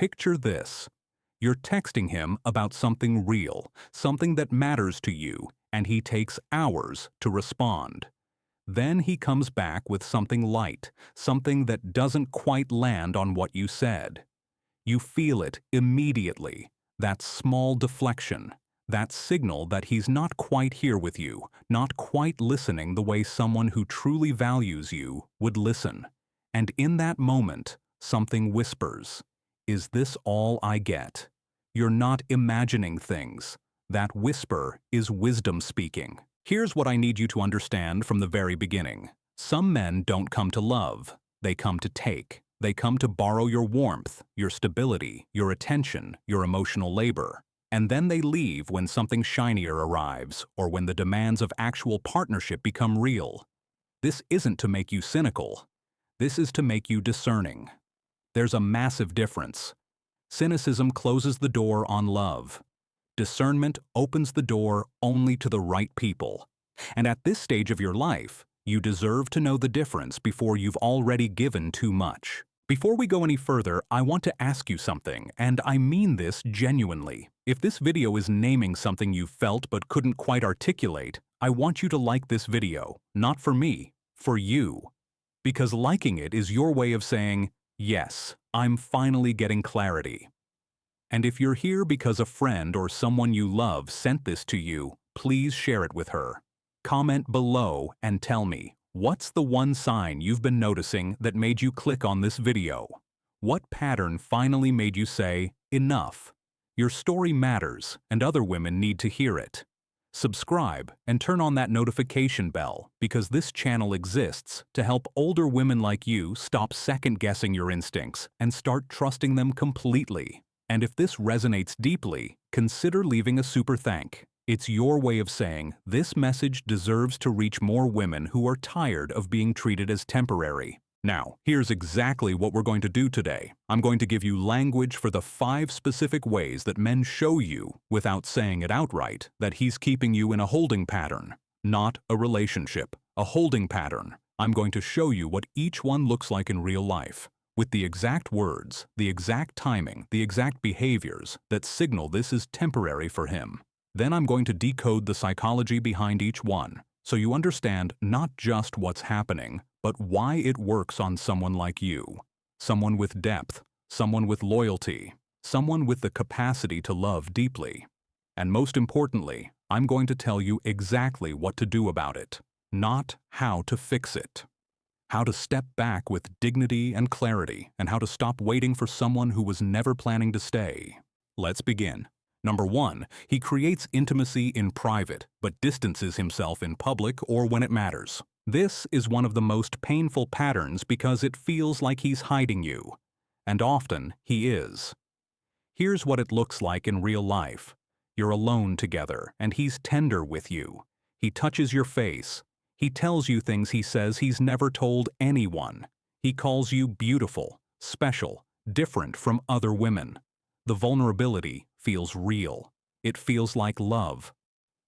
Picture this. You're texting him about something real, something that matters to you, and he takes hours to respond. Then he comes back with something light, something that doesn't quite land on what you said. You feel it immediately, that small deflection, that signal that he's not quite here with you, not quite listening the way someone who truly values you would listen. And in that moment, something whispers, "Is this all I get?" You're not imagining things. That whisper is wisdom speaking. Here's what I need you to understand from the very beginning. Some men don't come to love. They come to take. They come to borrow your warmth, your stability, your attention, your emotional labor. And then they leave when something shinier arrives or when the demands of actual partnership become real. This isn't to make you cynical. This is to make you discerning. There's a massive difference. Cynicism closes the door on love. Discernment opens the door only to the right people. And at this stage of your life, you deserve to know the difference before you've already given too much. Before we go any further, I want to ask you something, and I mean this genuinely. If this video is naming something you felt but couldn't quite articulate, I want you to like this video, not for me, for you. Because liking it is your way of saying, "Yes, I'm finally getting clarity." And if you're here because a friend or someone you love sent this to you, please share it with her. Comment below and tell me, what's the one sign you've been noticing that made you click on this video? What pattern finally made you say, "Enough"? Your story matters, and other women need to hear it. Subscribe and turn on that notification bell, because this channel exists to help older women like you stop second-guessing your instincts and start trusting them completely. And if this resonates deeply, consider leaving a super thank. It's your way of saying, this message deserves to reach more women who are tired of being treated as temporary. Now, here's exactly what we're going to do today. I'm going to give you language for the 5 specific ways that men show you, without saying it outright, that he's keeping you in a holding pattern. Not a relationship, a holding pattern. I'm going to show you what each one looks like in real life, with the exact words, the exact timing, the exact behaviors that signal this is temporary for him. Then I'm going to decode the psychology behind each one, so you understand not just what's happening, but why it works on someone like you. Someone with depth, someone with loyalty, someone with the capacity to love deeply. And most importantly, I'm going to tell you exactly what to do about it, not how to fix it. How to step back with dignity and clarity, and how to stop waiting for someone who was never planning to stay. Let's begin. Number 1, he creates intimacy in private, but distances himself in public or when it matters. This is one of the most painful patterns because it feels like he's hiding you. And often, he is. Here's what it looks like in real life. You're alone together, and he's tender with you. He touches your face. He tells you things he says he's never told anyone. He calls you beautiful, special, different from other women. The vulnerability feels real. It feels like love.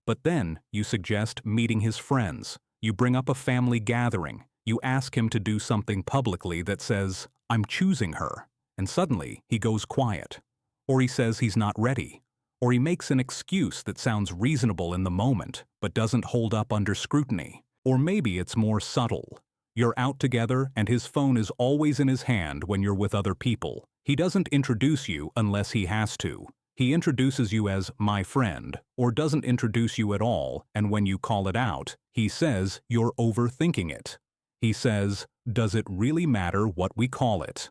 But then you suggest meeting his friends. You bring up a family gathering. You ask him to do something publicly that says, "I'm choosing her." And suddenly he goes quiet. Or he says he's not ready. Or he makes an excuse that sounds reasonable in the moment, but doesn't hold up under scrutiny. Or maybe it's more subtle. You're out together and his phone is always in his hand when you're with other people. He doesn't introduce you unless he has to. He introduces you as "my friend," or doesn't introduce you at all, and when you call it out, he says you're overthinking it. He says, "Does it really matter what we call it?"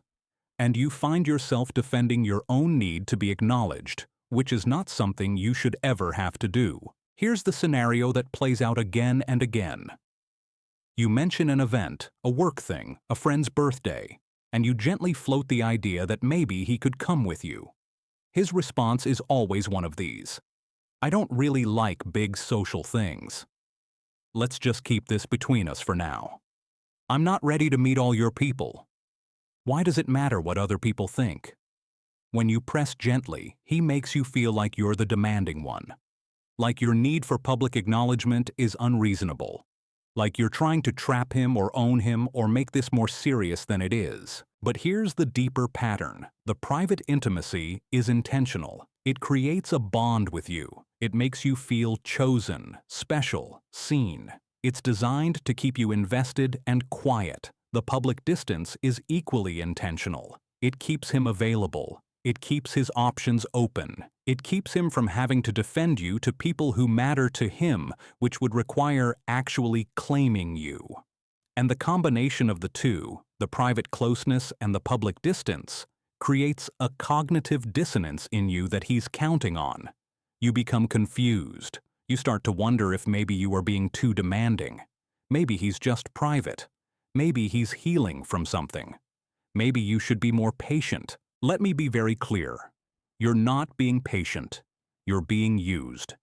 And you find yourself defending your own need to be acknowledged, which is not something you should ever have to do. Here's the scenario that plays out again and again. You mention an event, a work thing, a friend's birthday, and you gently float the idea that maybe he could come with you. His response is always one of these. "I don't really like big social things. Let's just keep this between us for now. I'm not ready to meet all your people. Why does it matter what other people think?" When you press gently, he makes you feel like you're the demanding one. Like your need for public acknowledgement is unreasonable. Like you're trying to trap him or own him or make this more serious than it is. But here's the deeper pattern. The private intimacy is intentional. It creates a bond with you. It makes you feel chosen, special, seen. It's designed to keep you invested and quiet. The public distance is equally intentional. It keeps him available. It keeps his options open. It keeps him from having to defend you to people who matter to him, which would require actually claiming you. And the combination of the two, the private closeness and the public distance, creates a cognitive dissonance in you that he's counting on. You become confused. You start to wonder if maybe you are being too demanding. Maybe he's just private. Maybe he's healing from something. Maybe you should be more patient. Let me be very clear. You're not being patient. You're being used.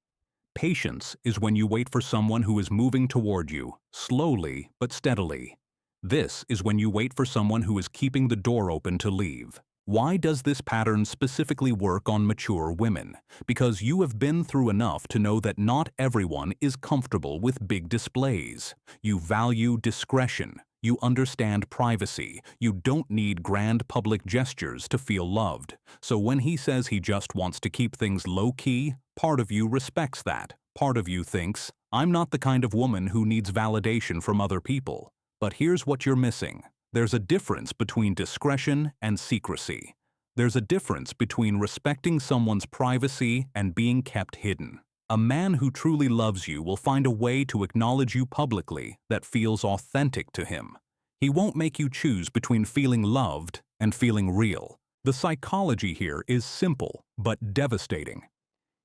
Patience is when you wait for someone who is moving toward you, slowly but steadily. This is when you wait for someone who is keeping the door open to leave. Why does this pattern specifically work on mature women? Because you have been through enough to know that not everyone is comfortable with big displays. You value discretion. You understand privacy. You don't need grand public gestures to feel loved. So when he says he just wants to keep things low-key, part of you respects that. Part of you thinks, I'm not the kind of woman who needs validation from other people. But here's what you're missing. There's a difference between discretion and secrecy. There's a difference between respecting someone's privacy and being kept hidden. A man who truly loves you will find a way to acknowledge you publicly that feels authentic to him. He won't make you choose between feeling loved and feeling real. The psychology here is simple but devastating.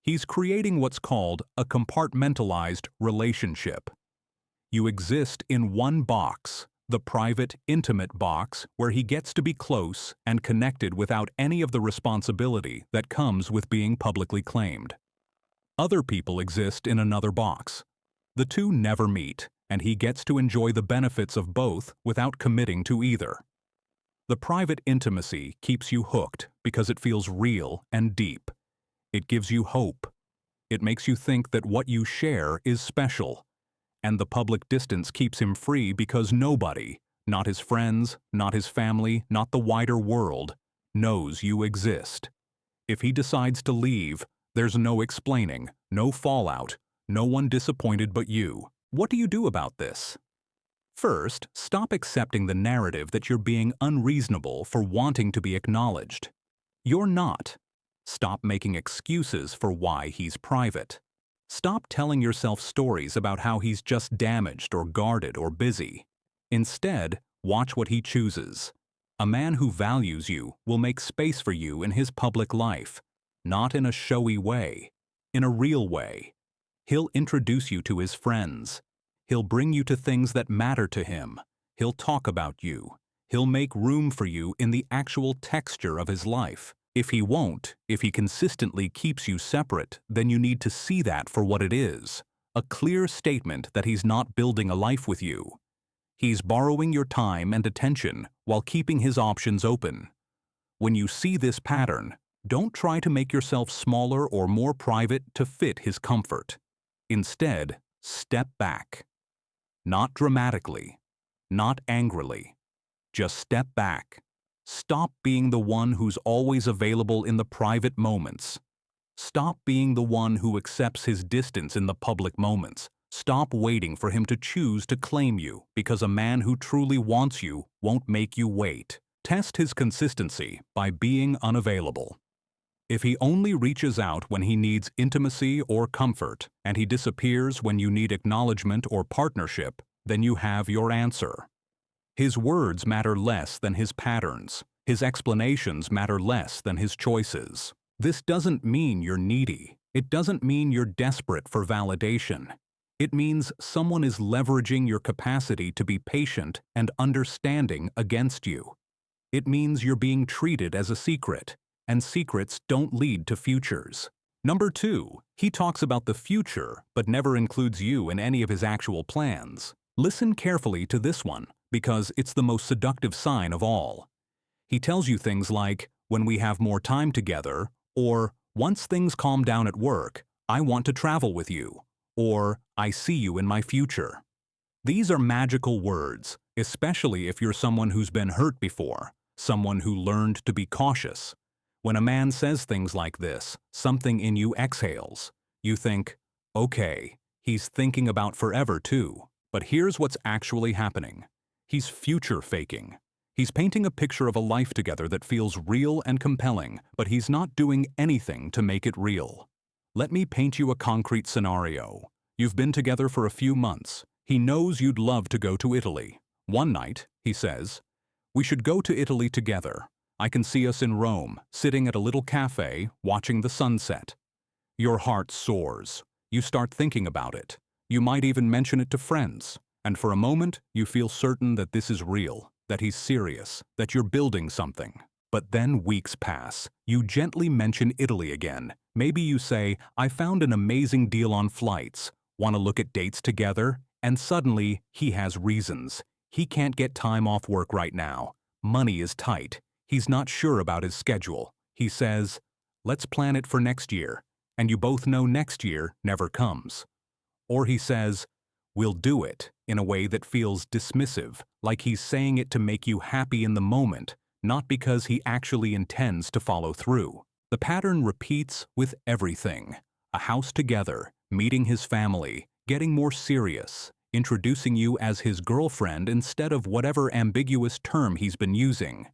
He's creating what's called a compartmentalized relationship. You exist in one box, the private, intimate box where he gets to be close and connected without any of the responsibility that comes with being publicly claimed. Other people exist in another box. The two never meet, and he gets to enjoy the benefits of both without committing to either. The private intimacy keeps you hooked because it feels real and deep. It gives you hope. It makes you think that what you share is special. And the public distance keeps him free because nobody, not his friends, not his family, not the wider world, knows you exist. If he decides to leave, there's no explaining, no fallout, no one disappointed but you. What do you do about this? First, stop accepting the narrative that you're being unreasonable for wanting to be acknowledged. You're not. Stop making excuses for why he's private. Stop telling yourself stories about how he's just damaged or guarded or busy. Instead, watch what he chooses. A man who values you will make space for you in his public life, not in a showy way, in a real way. He'll introduce you to his friends. He'll bring you to things that matter to him. He'll talk about you. He'll make room for you in the actual texture of his life. If he won't, if he consistently keeps you separate, then you need to see that for what it is. A clear statement that he's not building a life with you. He's borrowing your time and attention while keeping his options open. When you see this pattern, don't try to make yourself smaller or more private to fit his comfort. Instead, step back. Not dramatically, not angrily. Just step back. Stop being the one who's always available in the private moments. Stop being the one who accepts his distance in the public moments. Stop waiting for him to choose to claim you, because a man who truly wants you won't make you wait. Test his consistency by being unavailable. If he only reaches out when he needs intimacy or comfort, and he disappears when you need acknowledgement or partnership, then you have your answer. His words matter less than his patterns. His explanations matter less than his choices. This doesn't mean you're needy. It doesn't mean you're desperate for validation. It means someone is leveraging your capacity to be patient and understanding against you. It means you're being treated as a secret, and secrets don't lead to futures. Number 2, he talks about the future but never includes you in any of his actual plans. Listen carefully to this one, because it's the most seductive sign of all. He tells you things like, when we have more time together, or once things calm down at work, I want to travel with you, or I see you in my future. These are magical words, especially if you're someone who's been hurt before. someone who learned to be cautious. When a man says things like this, something in you exhales. You think, okay, he's thinking about forever too. But here's what's actually happening. He's future faking. He's painting a picture of a life together that feels real and compelling, but he's not doing anything to make it real. Let me paint you a concrete scenario. You've been together for a few months. He knows you'd love to go to Italy. One night, he says, "We should go to Italy together. I can see us in Rome, sitting at a little cafe, watching the sunset." Your heart soars. You start thinking about it. You might even mention it to friends. And for a moment, you feel certain that this is real, that he's serious, that you're building something. But then weeks pass. You gently mention Italy again. Maybe you say, "I found an amazing deal on flights. Want to look at dates together?" And suddenly, he has reasons. He can't get time off work right now. Money is tight. He's not sure about his schedule. He says, "Let's plan it for next year." And you both know next year never comes. Or he says, "We'll do it," in a way that feels dismissive, like he's saying it to make you happy in the moment, not because he actually intends to follow through. The pattern repeats with everything. A house together, meeting his family, getting more serious, introducing you as his girlfriend instead of whatever ambiguous term he's been using.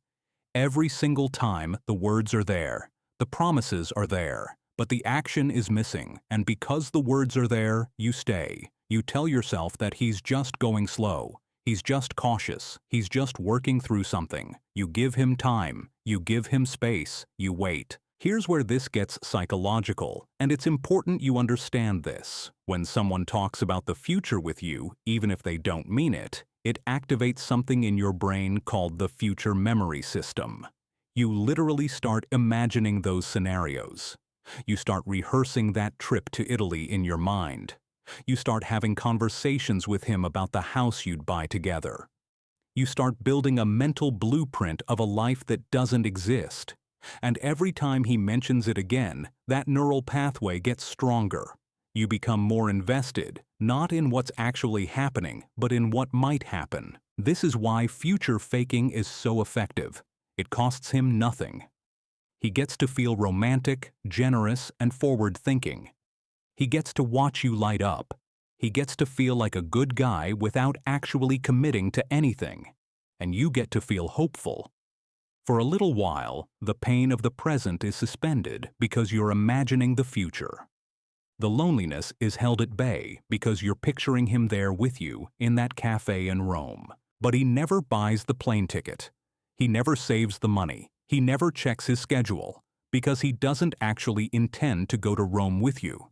Every single time, the words are there, the promises are there, but the action is missing, and because the words are there, you stay. You tell yourself that he's just going slow, he's just cautious, he's just working through something. You give him time, you give him space, you wait. Here's where this gets psychological, and it's important you understand this. When someone talks about the future with you, even if they don't mean it, it activates something in your brain called the future memory system. You literally start imagining those scenarios. You start rehearsing that trip to Italy in your mind. You start having conversations with him about the house you'd buy together. You start building a mental blueprint of a life that doesn't exist. And every time he mentions it again, that neural pathway gets stronger. You become more invested, not in what's actually happening, but in what might happen. This is why future faking is so effective. It costs him nothing. He gets to feel romantic, generous, and forward-thinking. He gets to watch you light up. He gets to feel like a good guy without actually committing to anything. And you get to feel hopeful. For a little while, the pain of the present is suspended because you're imagining the future. The loneliness is held at bay because you're picturing him there with you in that cafe in Rome. But he never buys the plane ticket. He never saves the money. He never checks his schedule because he doesn't actually intend to go to Rome with you.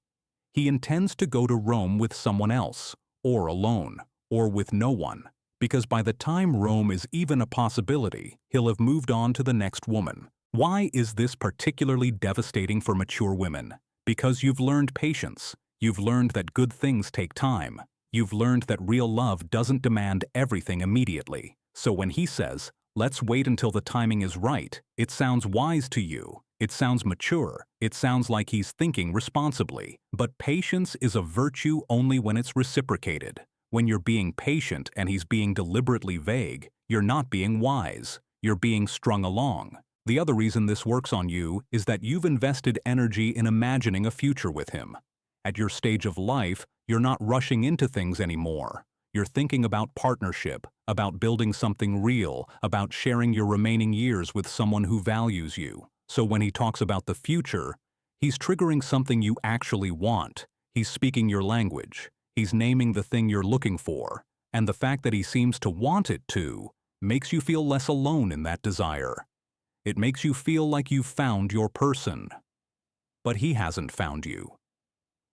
He intends to go to Rome with someone else, or alone, or with no one. Because by the time Rome is even a possibility, he'll have moved on to the next woman. Why is this particularly devastating for mature women? Because you've learned patience. You've learned that good things take time. You've learned that real love doesn't demand everything immediately. So when he says, "Let's wait until the timing is right," it sounds wise to you. It sounds mature. It sounds like he's thinking responsibly. But patience is a virtue only when it's reciprocated. When you're being patient and he's being deliberately vague, you're not being wise. You're being strung along. The other reason this works on you is that you've invested energy in imagining a future with him. At your stage of life, you're not rushing into things anymore. You're thinking about partnership, about building something real, about sharing your remaining years with someone who values you. So when he talks about the future, he's triggering something you actually want. He's speaking your language. He's naming the thing you're looking for. And the fact that he seems to want it to makes you feel less alone in that desire. It makes you feel like you've found your person. But he hasn't found you.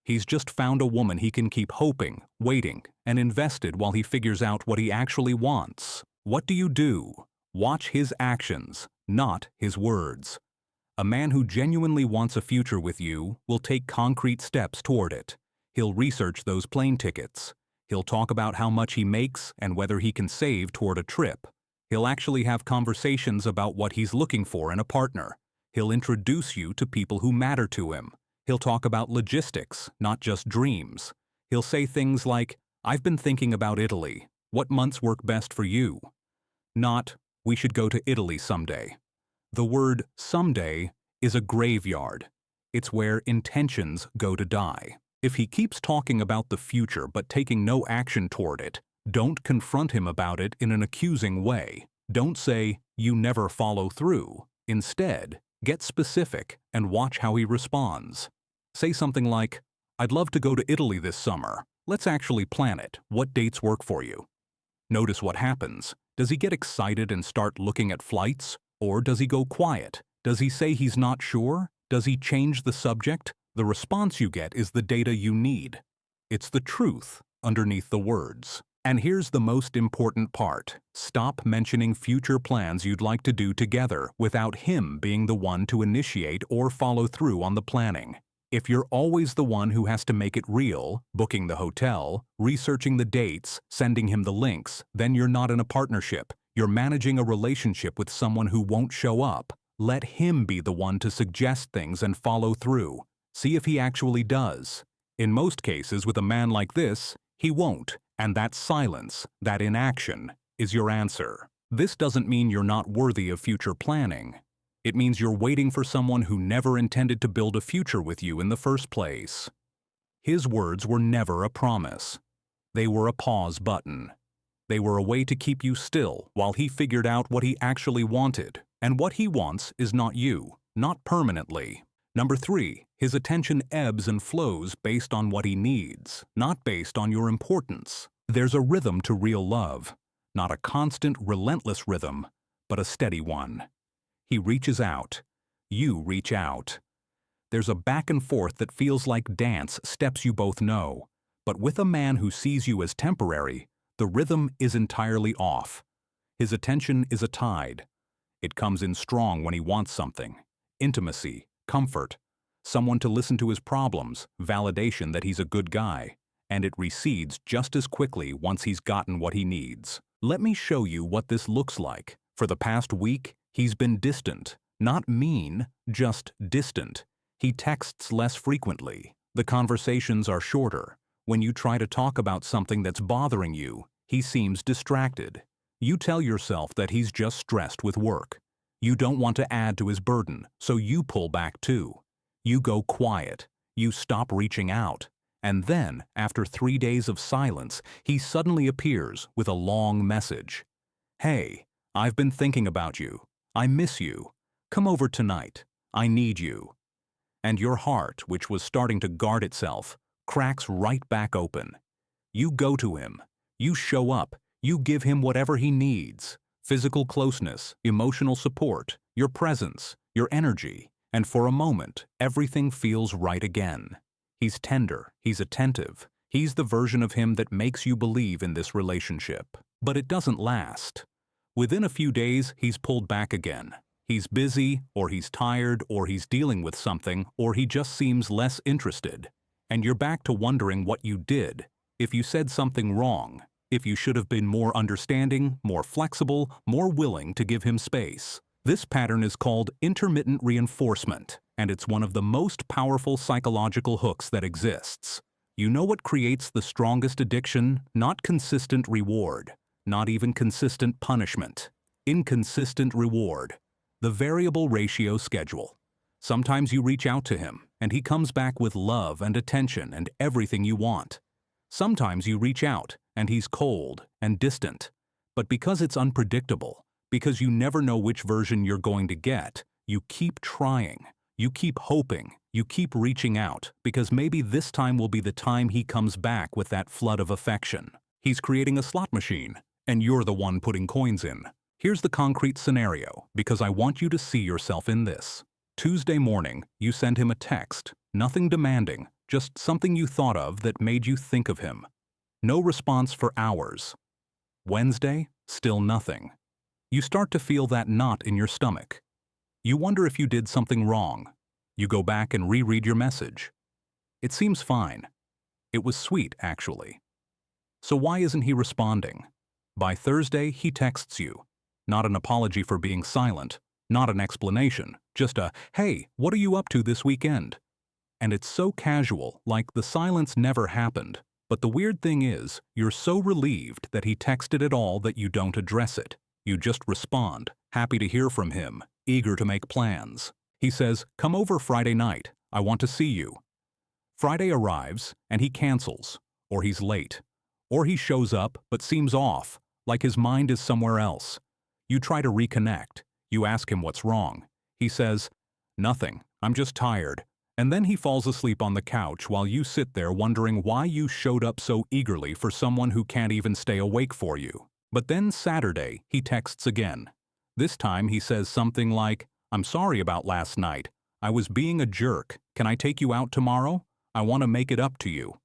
He's just found a woman he can keep hoping, waiting, and invested while he figures out what he actually wants. What do? Watch his actions, not his words. A man who genuinely wants a future with you will take concrete steps toward it. He'll research those plane tickets. He'll talk about how much he makes and whether he can save toward a trip. He'll actually have conversations about what he's looking for in a partner. He'll introduce you to people who matter to him. He'll talk about logistics, not just dreams. He'll say things like, "I've been thinking about Italy. What months work best for you?" Not, We should go to Italy someday. The word someday is a graveyard. It's where intentions go to die. If he keeps talking about the future but taking no action toward it, don't confront him about it in an accusing way. Don't say, "You never follow through." Instead, get specific and watch how he responds. Say something like, "I'd love to go to Italy this summer. Let's actually plan it. What dates work for you?" Notice what happens. Does he get excited and start looking at flights? Or does he go quiet? Does he say he's not sure? Does he change the subject? The response you get is the data you need. It's the truth underneath the words. And here's the most important part. Stop mentioning future plans you'd like to do together without him being the one to initiate or follow through on the planning. If you're always the one who has to make it real, booking the hotel, researching the dates, sending him the links, then you're not in a partnership. You're managing a relationship with someone who won't show up. Let him be the one to suggest things and follow through. See if he actually does. In most cases, with a man like this, he won't, and that silence, that inaction, is your answer. This doesn't mean you're not worthy of future planning. It means you're waiting for someone who never intended to build a future with you in the first place. His words were never a promise. They were a pause button. They were a way to keep you still while he figured out what he actually wanted. And what he wants is not you, not permanently. Number 3, his attention ebbs and flows based on what he needs, not based on your importance. There's a rhythm to real love, not a constant, relentless rhythm, but a steady one. He reaches out. You reach out. There's a back and forth that feels like dance steps you both know. But with a man who sees you as temporary, the rhythm is entirely off. His attention is a tide. It comes in strong when he wants something. Intimacy, comfort, someone to listen to his problems, validation that he's a good guy. And it recedes just as quickly once he's gotten what he needs. Let me show you what this looks like. For the past week, he's been distant. Not mean, just distant. He texts less frequently. The conversations are shorter. When you try to talk about something that's bothering you, he seems distracted. You tell yourself that he's just stressed with work. You don't want to add to his burden, so you pull back too. You go quiet. You stop reaching out. And then, after 3 days of silence, he suddenly appears with a long message. "Hey, I've been thinking about you. I miss you. Come over tonight. I need you." And your heart, which was starting to guard itself, cracks right back open. You go to him. You show up. You give him whatever he needs. Physical closeness, emotional support, your presence, your energy. And for a moment, everything feels right again. He's tender. He's attentive. He's the version of him that makes you believe in this relationship. But it doesn't last. Within a few days, he's pulled back again. He's busy, or he's tired, or he's dealing with something, or he just seems less interested. And you're back to wondering what you did, if you said something wrong, if you should have been more understanding, more flexible, more willing to give him space. This pattern is called intermittent reinforcement, and it's one of the most powerful psychological hooks that exists. You know what creates the strongest addiction? Not consistent reward, not even consistent punishment. Inconsistent reward. The variable ratio schedule. Sometimes you reach out to him, and he comes back with love and attention and everything you want. Sometimes you reach out, and he's cold and distant. But because it's unpredictable, because you never know which version you're going to get, you keep trying, you keep hoping, you keep reaching out, because maybe this time will be the time he comes back with that flood of affection. He's creating a slot machine, and you're the one putting coins in. Here's the concrete scenario, because I want you to see yourself in this. Tuesday morning, you send him a text, nothing demanding, just something you thought of that made you think of him. No response for hours. Wednesday, still nothing. You start to feel that knot in your stomach. You wonder if you did something wrong. You go back and reread your message. It seems fine. It was sweet, actually. So why isn't he responding? By Thursday, he texts you. Not an apology for being silent, not an explanation, just a, "Hey, what are you up to this weekend?" And it's so casual, like the silence never happened. But the weird thing is, you're so relieved that he texted at all that you don't address it. You just respond, happy to hear from him, eager to make plans. He says, "Come over Friday night. I want to see you." Friday arrives, and he cancels, or he's late. Or he shows up but seems off, like his mind is somewhere else. You try to reconnect. You ask him what's wrong. He says, "Nothing, I'm just tired." And then he falls asleep on the couch while you sit there wondering why you showed up so eagerly for someone who can't even stay awake for you. But then Saturday, he texts again. This time he says something like, "I'm sorry about last night. I was being a jerk. Can I take you out tomorrow? I want to make it up to you."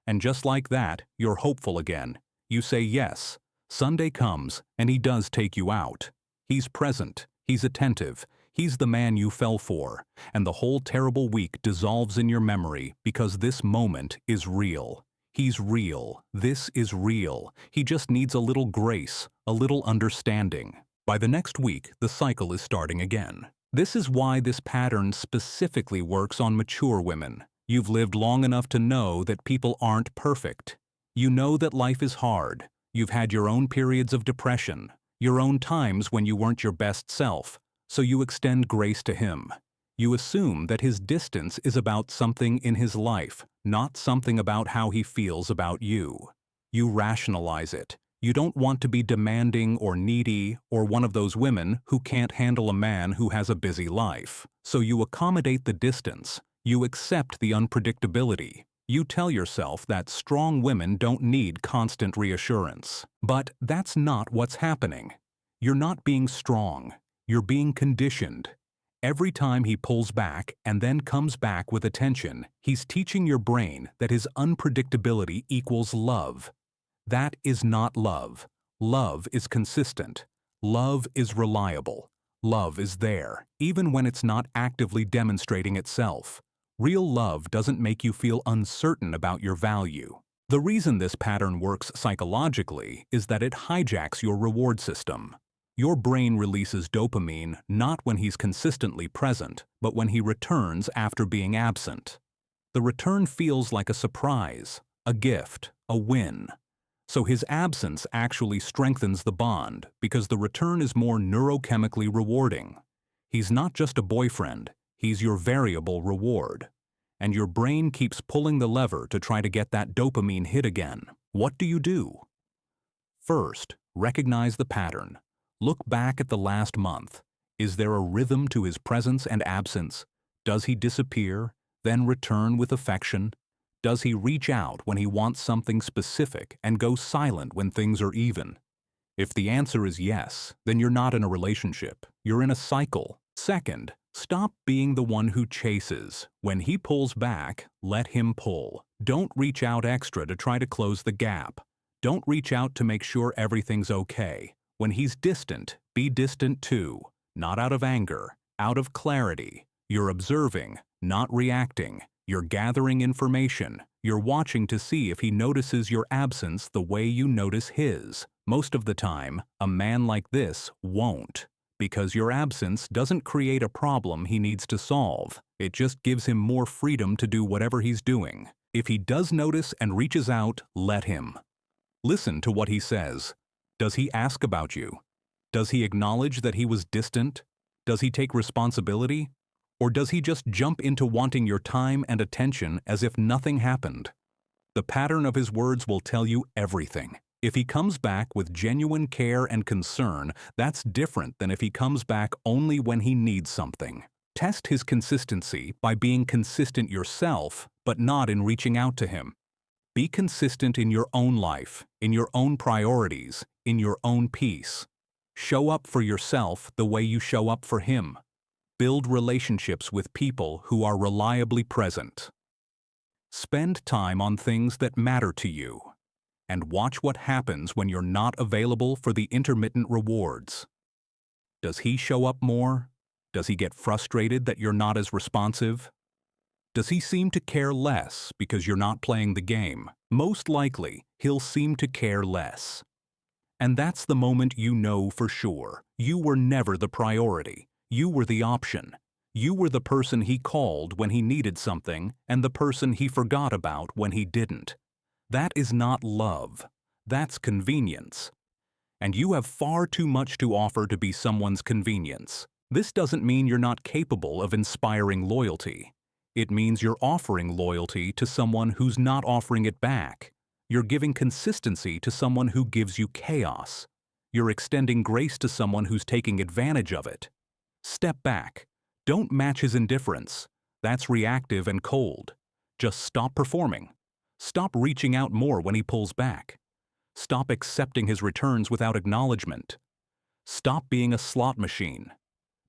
And just like that, you're hopeful again. You say yes. Sunday comes, and he does take you out. He's present. He's attentive. He's the man you fell for. And the whole terrible week dissolves in your memory because this moment is real. He's real. This is real. He just needs a little grace, a little understanding. By the next week, the cycle is starting again. This is why this pattern specifically works on mature women. You've lived long enough to know that people aren't perfect. You know that life is hard. You've had your own periods of depression, your own times when you weren't your best self, so you extend grace to him. You assume that his distance is about something in his life, not something about how he feels about you. You rationalize it. You don't want to be demanding or needy or one of those women who can't handle a man who has a busy life. So you accommodate the distance. You accept the unpredictability. You tell yourself that strong women don't need constant reassurance. But that's not what's happening. You're not being strong. You're being conditioned. Every time he pulls back and then comes back with attention, he's teaching your brain that his unpredictability equals love. That is not love. Love is consistent. Love is reliable. Love is there, even when it's not actively demonstrating itself. Real love doesn't make you feel uncertain about your value. The reason this pattern works psychologically is that it hijacks your reward system. Your brain releases dopamine not when he's consistently present, but when he returns after being absent. The return feels like a surprise, a gift, a win. So his absence actually strengthens the bond because the return is more neurochemically rewarding. He's not just a boyfriend, he's your variable reward. And your brain keeps pulling the lever to try to get that dopamine hit again. What do? First, recognize the pattern. Look back at the last month. Is there a rhythm to his presence and absence? Does he disappear, then return with affection? Does he reach out when he wants something specific and go silent when things are even? If the answer is yes, then you're not in a relationship. You're in a cycle. Second, stop being the one who chases. When he pulls back, let him pull. Don't reach out extra to try to close the gap. Don't reach out to make sure everything's okay. When he's distant, be distant too. Not out of anger, out of clarity. You're observing, not reacting. You're gathering information. You're watching to see if he notices your absence the way you notice his. Most of the time, a man like this won't, because your absence doesn't create a problem he needs to solve. It just gives him more freedom to do whatever he's doing. If he does notice and reaches out, let him. Listen to what he says. Does he ask about you? Does he acknowledge that he was distant? Does he take responsibility? Or does he just jump into wanting your time and attention as if nothing happened? The pattern of his words will tell you everything. If he comes back with genuine care and concern, that's different than if he comes back only when he needs something. Test his consistency by being consistent yourself, but not in reaching out to him. Be consistent in your own life, in your own priorities, in your own peace. Show up for yourself the way you show up for him. Build relationships with people who are reliably present. Spend time on things that matter to you. And watch what happens when you're not available for the intermittent rewards. Does he show up more? Does he get frustrated that you're not as responsive? Does he seem to care less because you're not playing the game? Most likely, he'll seem to care less. And that's the moment you know for sure. You were never the priority. You were the option. You were the person he called when he needed something and the person he forgot about when he didn't. That is not love. That's convenience. and you have far too much to offer to be someone's convenience. This doesn't mean you're not capable of inspiring loyalty. It means you're offering loyalty to someone who's not offering it back. You're giving consistency to someone who gives you chaos. You're extending grace to someone who's taking advantage of it. Step back. Don't match his indifference. That's reactive and cold. Just stop performing. Stop reaching out more when he pulls back. Stop accepting his returns without acknowledgement. Stop being a slot machine.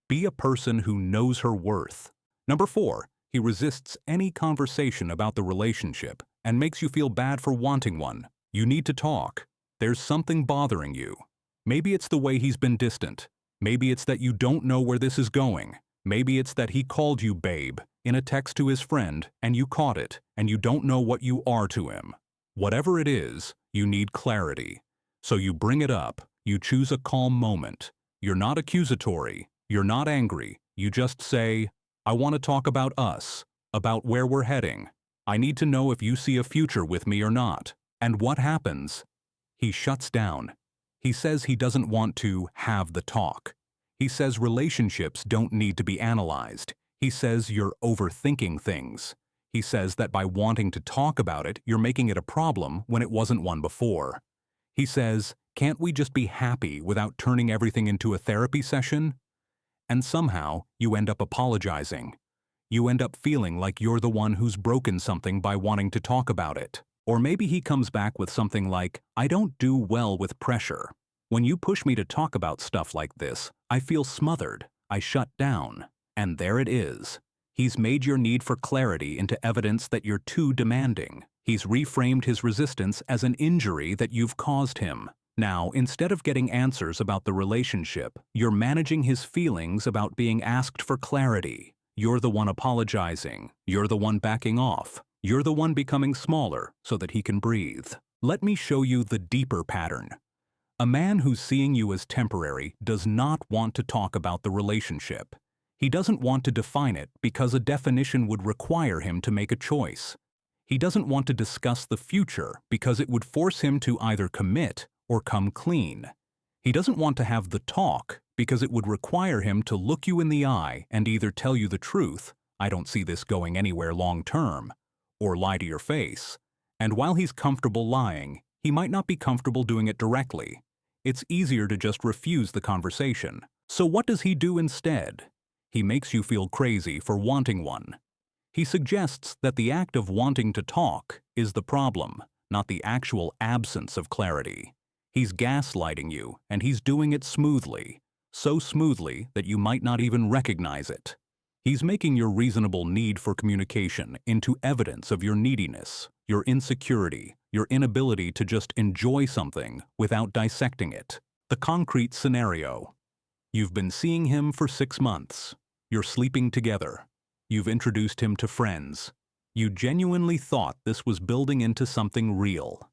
Be a person who knows her worth. Number 4, he resists any conversation about the relationship and makes you feel bad for wanting one. You need to talk. There's something bothering you. Maybe it's the way he's been distant. Maybe it's that you don't know where this is going. Maybe it's that he called you babe in a text to his friend and you caught it and you don't know what you are to him. Whatever it is, you need clarity. So you bring it up. You choose a calm moment. You're not accusatory. You're not angry. You just say, I want to talk about us, about where we're heading. I need to know if you see a future with me or not. And what happens? He shuts down. He says he doesn't want to have the talk. He says relationships don't need to be analyzed. He says you're overthinking things. He says that by wanting to talk about it, you're making it a problem when it wasn't one before. He says, can't we just be happy without turning everything into a therapy session? And somehow, you end up apologizing. You end up feeling like you're the one who's broken something by wanting to talk about it. Or maybe he comes back with something like, I don't do well with pressure. When you push me to talk about stuff like this, I feel smothered. I shut down. And there it is. He's made your need for clarity into evidence that you're too demanding. He's reframed his resistance as an injury that you've caused him. Now, instead of getting answers about the relationship, you're managing his feelings about being asked for clarity. You're the one apologizing. You're the one backing off. You're the one becoming smaller so that he can breathe. Let me show you the deeper pattern. A man who's seeing you as temporary does not want to talk about the relationship. He doesn't want to define it because a definition would require him to make a choice. He doesn't want to discuss the future because it would force him to either commit or come clean. He doesn't want to have the talk because it would require him to look you in the eye and either tell you the truth, I don't see this going anywhere long term, or lie to your face. And while he's comfortable lying, he might not be comfortable doing it directly. It's easier to just refuse the conversation. So what does he do instead? He makes you feel crazy for wanting one. He suggests that the act of wanting to talk is the problem, not the actual absence of clarity. He's gaslighting you, and he's doing it smoothly, so smoothly that you might not even recognize it. He's making your reasonable need for communication into evidence of your neediness, your insecurity, your inability to just enjoy something without dissecting it. The concrete scenario. You've been seeing him for 6 months. You're sleeping together. You've introduced him to friends. You genuinely thought this was building into something real.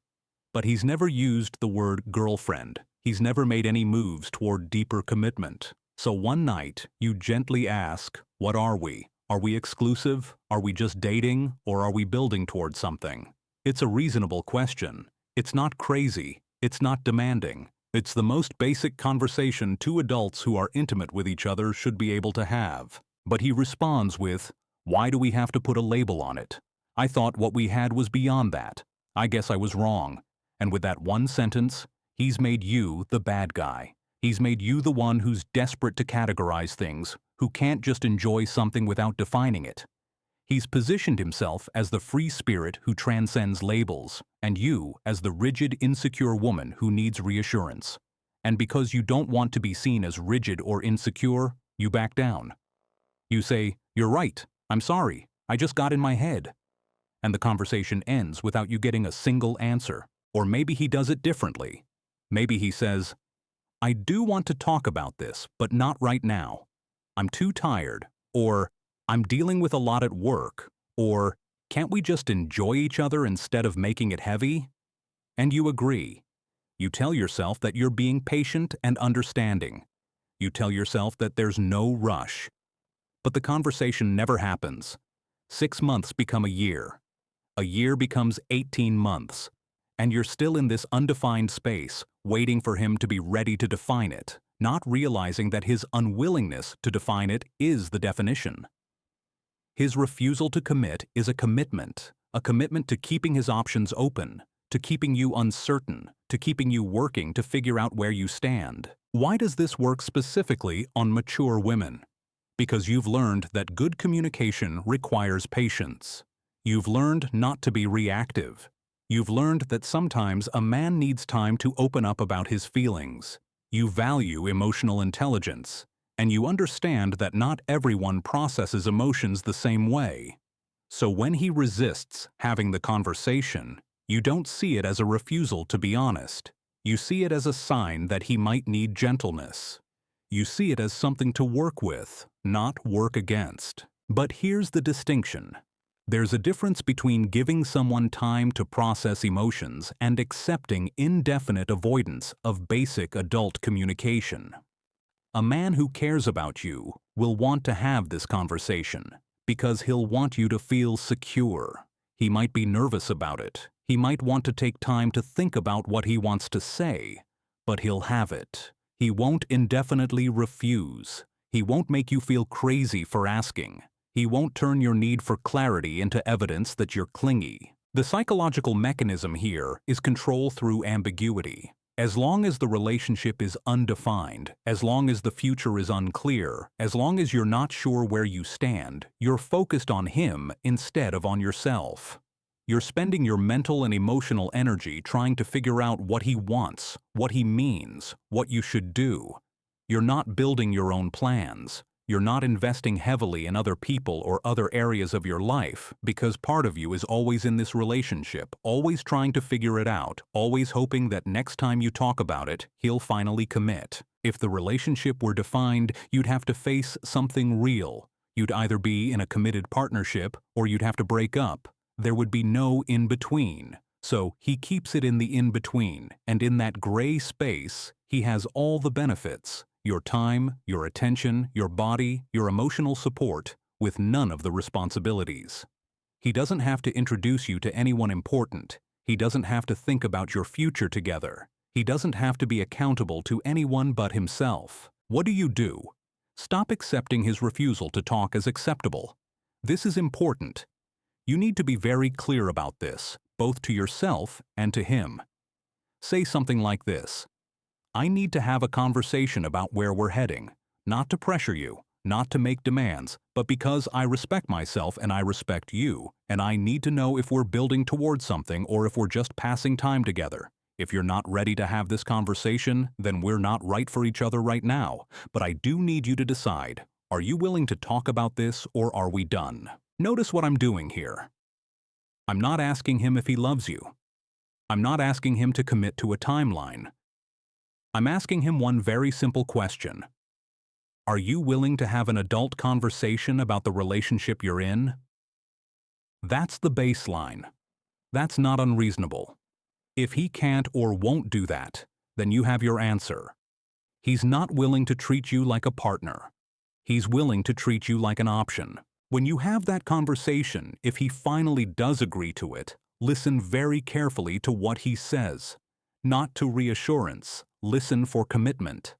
But he's never used the word girlfriend. He's never made any moves toward deeper commitment. So one night, you gently ask, what are we? Are we exclusive? Are we just dating? Or are we building toward something? It's a reasonable question. It's not crazy. It's not demanding. It's the most basic conversation two adults who are intimate with each other should be able to have. But he responds with, why do we have to put a label on it? I thought what we had was beyond that. I guess I was wrong. And with that one sentence, he's made you the bad guy. He's made you the one who's desperate to categorize things, who can't just enjoy something without defining it. He's positioned himself as the free spirit who transcends labels, and you as the rigid, insecure woman who needs reassurance. And because you don't want to be seen as rigid or insecure, you back down. You say, you're right, I'm sorry, I just got in my head. And the conversation ends without you getting a single answer. Or maybe he does it differently. Maybe he says, I do want to talk about this, but not right now. I'm too tired. Or, I'm dealing with a lot at work. Or, can't we just enjoy each other instead of making it heavy? And you agree. You tell yourself that you're being patient and understanding. You tell yourself that there's no rush. But the conversation never happens. 6 months become a year. A year becomes 18 months. And you're still in this undefined space, waiting for him to be ready to define it, not realizing that his unwillingness to define it is the definition. His refusal to commit is a commitment to keeping his options open, to keeping you uncertain, to keeping you working to figure out where you stand. Why does this work specifically on mature women? Because you've learned that good communication requires patience. You've learned not to be reactive. You've learned that sometimes a man needs time to open up about his feelings. You value emotional intelligence, and you understand that not everyone processes emotions the same way. So when he resists having the conversation, you don't see it as a refusal to be honest. You see it as a sign that he might need gentleness. You see it as something to work with, not work against. But here's the distinction. There's a difference between giving someone time to process emotions and accepting indefinite avoidance of basic adult communication. A man who cares about you will want to have this conversation because he'll want you to feel secure. He might be nervous about it. He might want to take time to think about what he wants to say, but he'll have it. He won't indefinitely refuse. He won't make you feel crazy for asking. He won't turn your need for clarity into evidence that you're clingy. The psychological mechanism here is control through ambiguity. As long as the relationship is undefined, as long as the future is unclear, as long as you're not sure where you stand, you're focused on him instead of on yourself. You're spending your mental and emotional energy trying to figure out what he wants, what he means, what you should do. You're not building your own plans. You're not investing heavily in other people or other areas of your life because part of you is always in this relationship, always trying to figure it out, always hoping that next time you talk about it, he'll finally commit. If the relationship were defined, you'd have to face something real. You'd either be in a committed partnership or you'd have to break up. There would be no in-between. So he keeps it in the in-between, and in that gray space, he has all the benefits. Your time, your attention, your body, your emotional support, with none of the responsibilities. He doesn't have to introduce you to anyone important. He doesn't have to think about your future together. He doesn't have to be accountable to anyone but himself. What do? Stop accepting his refusal to talk as acceptable. This is important. You need to be very clear about this, both to yourself and to him. Say something like this. I need to have a conversation about where we're heading, not to pressure you, not to make demands, but because I respect myself and I respect you, and I need to know if we're building towards something or if we're just passing time together. If you're not ready to have this conversation, then we're not right for each other right now, but I do need you to decide, are you willing to talk about this or are we done? Notice what I'm doing here. I'm not asking him if he loves you. I'm not asking him to commit to a timeline. I'm asking him one very simple question. Are you willing to have an adult conversation about the relationship you're in? That's the baseline. That's not unreasonable. If he can't or won't do that, then you have your answer. He's not willing to treat you like a partner. He's willing to treat you like an option. When you have that conversation, if he finally does agree to it, listen very carefully to what he says. Not to reassurance. Listen for commitment.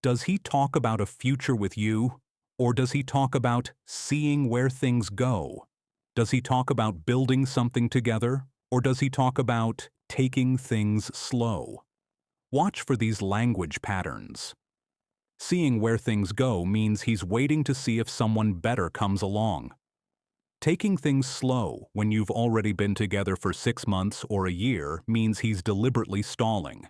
Does he talk about a future with you, or does he talk about seeing where things go? Does he talk about building something together, or does he talk about taking things slow? Watch for these language patterns. Seeing where things go means he's waiting to see if someone better comes along. Taking things slow when you've already been together for 6 months or a year means he's deliberately stalling.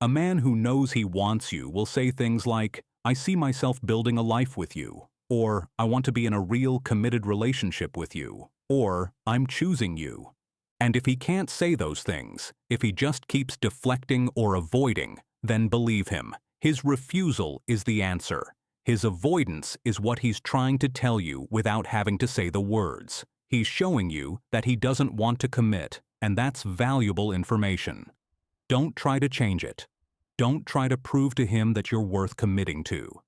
A man who knows he wants you will say things like, I see myself building a life with you, or I want to be in a real committed relationship with you, or I'm choosing you. And if he can't say those things, if he just keeps deflecting or avoiding, then believe him. His refusal is the answer. His avoidance is what he's trying to tell you without having to say the words. He's showing you that he doesn't want to commit, and that's valuable information. Don't try to change it. Don't try to prove to him that you're worth committing to.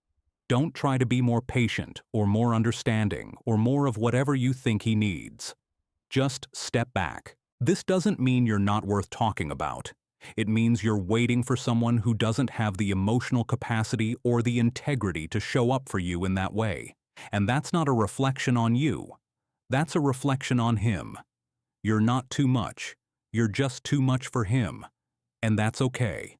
Don't try to be more patient or more understanding or more of whatever you think he needs. Just step back, This doesn't mean you're not worth talking about. It means you're waiting for someone who doesn't have the emotional capacity or the integrity to show up for you in that way. And that's not a reflection on you. That's a reflection on him. You're not too much. You're just too much for him. And that's okay.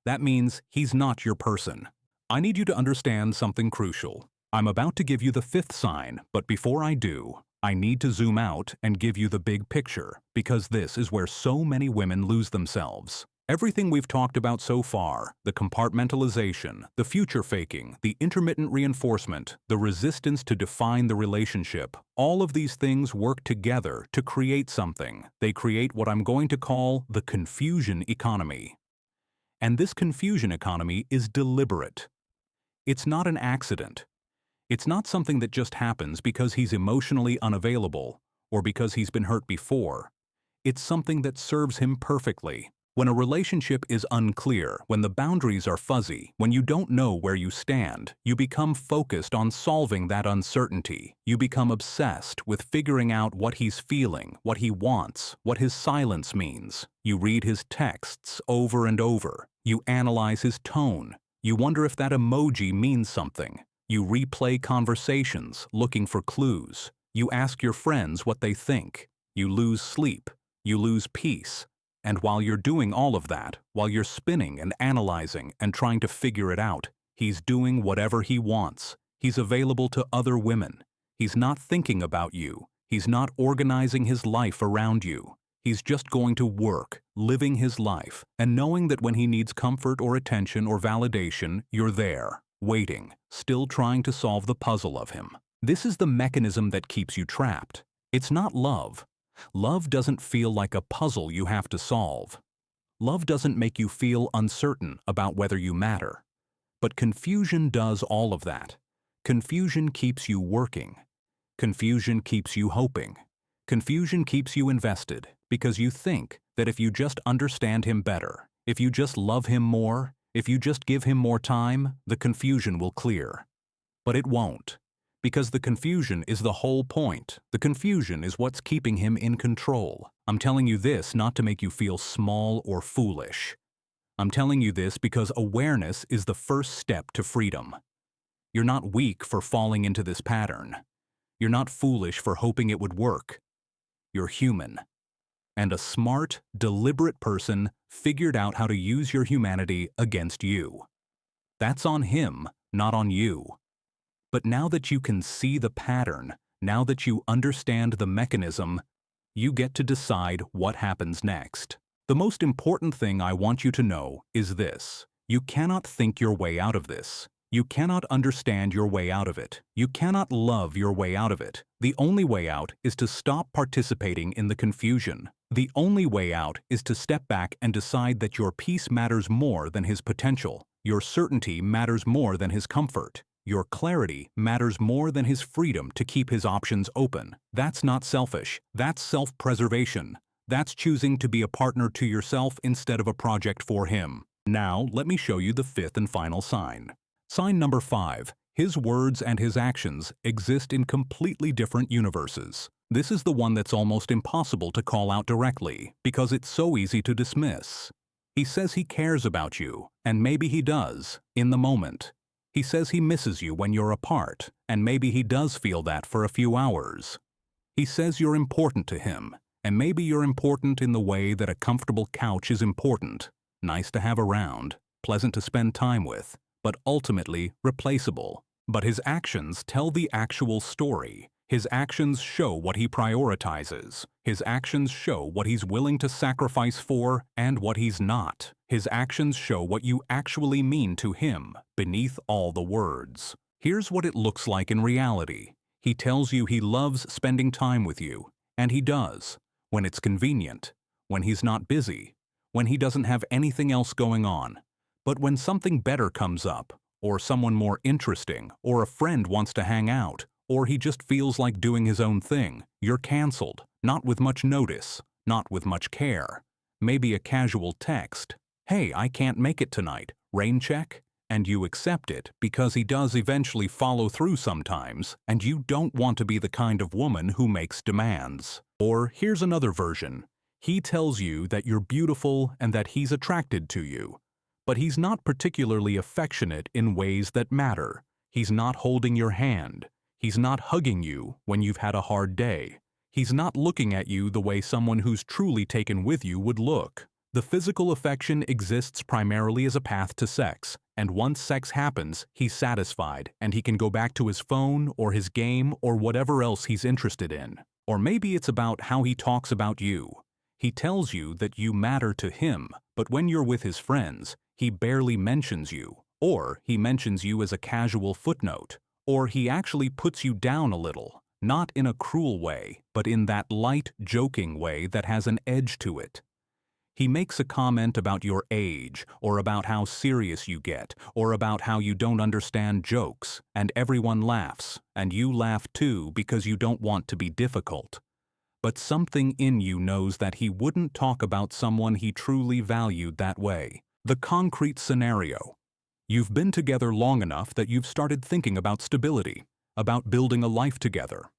That means he's not your person. I need you to understand something crucial. I'm about to give you the fifth sign, but before I do, I need to zoom out and give you the big picture, because this is where so many women lose themselves. Everything we've talked about so far, the compartmentalization, the future faking, the intermittent reinforcement, the resistance to define the relationship, all of these things work together to create something. They create what I'm going to call the confusion economy. And this confusion economy is deliberate. It's not an accident. It's not something that just happens because he's emotionally unavailable or because he's been hurt before. It's something that serves him perfectly. When a relationship is unclear, when the boundaries are fuzzy, when you don't know where you stand, you become focused on solving that uncertainty. You become obsessed with figuring out what he's feeling, what he wants, what his silence means. You read his texts over and over. You analyze his tone. You wonder if that emoji means something. You replay conversations, looking for clues. You ask your friends what they think. You lose sleep. You lose peace. And while you're doing all of that, while you're spinning and analyzing and trying to figure it out, he's doing whatever he wants. He's available to other women. He's not thinking about you. He's not organizing his life around you. He's just going to work, living his life, and knowing that when he needs comfort or attention or validation, you're there, waiting, still trying to solve the puzzle of him. This is the mechanism that keeps you trapped. It's not love. Love doesn't feel like a puzzle you have to solve. Love doesn't make you feel uncertain about whether you matter. But confusion does all of that. Confusion keeps you working. Confusion keeps you hoping. Confusion keeps you invested because you think that if you just understand him better, if you just love him more, if you just give him more time, the confusion will clear. But it won't. Because the confusion is the whole point. The confusion is what's keeping him in control. I'm telling you this not to make you feel small or foolish. I'm telling you this because awareness is the first step to freedom. You're not weak for falling into this pattern. You're not foolish for hoping it would work. You're human. And a smart, deliberate person figured out how to use your humanity against you. That's on him, not on you. But now that you can see the pattern, now that you understand the mechanism, you get to decide what happens next. The most important thing I want you to know is this. You cannot think your way out of this. You cannot understand your way out of it. You cannot love your way out of it. The only way out is to stop participating in the confusion. The only way out is to step back and decide that your peace matters more than his potential. Your certainty matters more than his comfort. Your clarity matters more than his freedom to keep his options open. That's not selfish. That's self-preservation. That's choosing to be a partner to yourself instead of a project for him. Now, let me show you the fifth and final sign. Sign number 5. His words and his actions exist in completely different universes. This is the one that's almost impossible to call out directly because it's so easy to dismiss. He says he cares about you, and maybe he does, in the moment. He says he misses you when you're apart, and maybe he does feel that for a few hours. He says you're important to him, and maybe you're important in the way that a comfortable couch is important, nice to have around, pleasant to spend time with, but ultimately replaceable. But his actions tell the actual story. His actions show what he prioritizes. His actions show what he's willing to sacrifice for and what he's not. His actions show what you actually mean to him beneath all the words. Here's what it looks like in reality. He tells you he loves spending time with you, and he does, when it's convenient, when he's not busy, when he doesn't have anything else going on. But when something better comes up, or someone more interesting, or a friend wants to hang out, or he just feels like doing his own thing, you're canceled, not with much notice, not with much care. Maybe a casual text, "Hey, I can't make it tonight, rain check?" And you accept it because he does eventually follow through sometimes, and you don't want to be the kind of woman who makes demands. Or here's another version. He tells you that you're beautiful and that he's attracted to you. But he's not particularly affectionate in ways that matter. He's not holding your hand. He's not hugging you when you've had a hard day. He's not looking at you the way someone who's truly taken with you would look. The physical affection exists primarily as a path to sex, and once sex happens, he's satisfied and he can go back to his phone or his game or whatever else he's interested in. Or maybe it's about how he talks about you. He tells you that you matter to him, but when you're with his friends, he barely mentions you, or he mentions you as a casual footnote, or he actually puts you down a little, not in a cruel way, but in that light, joking way that has an edge to it. He makes a comment about your age, or about how serious you get, or about how you don't understand jokes, and everyone laughs, and you laugh too because you don't want to be difficult. But something in you knows that he wouldn't talk about someone he truly valued that way. The concrete scenario. You've been together long enough that you've started thinking about stability, about building a life together.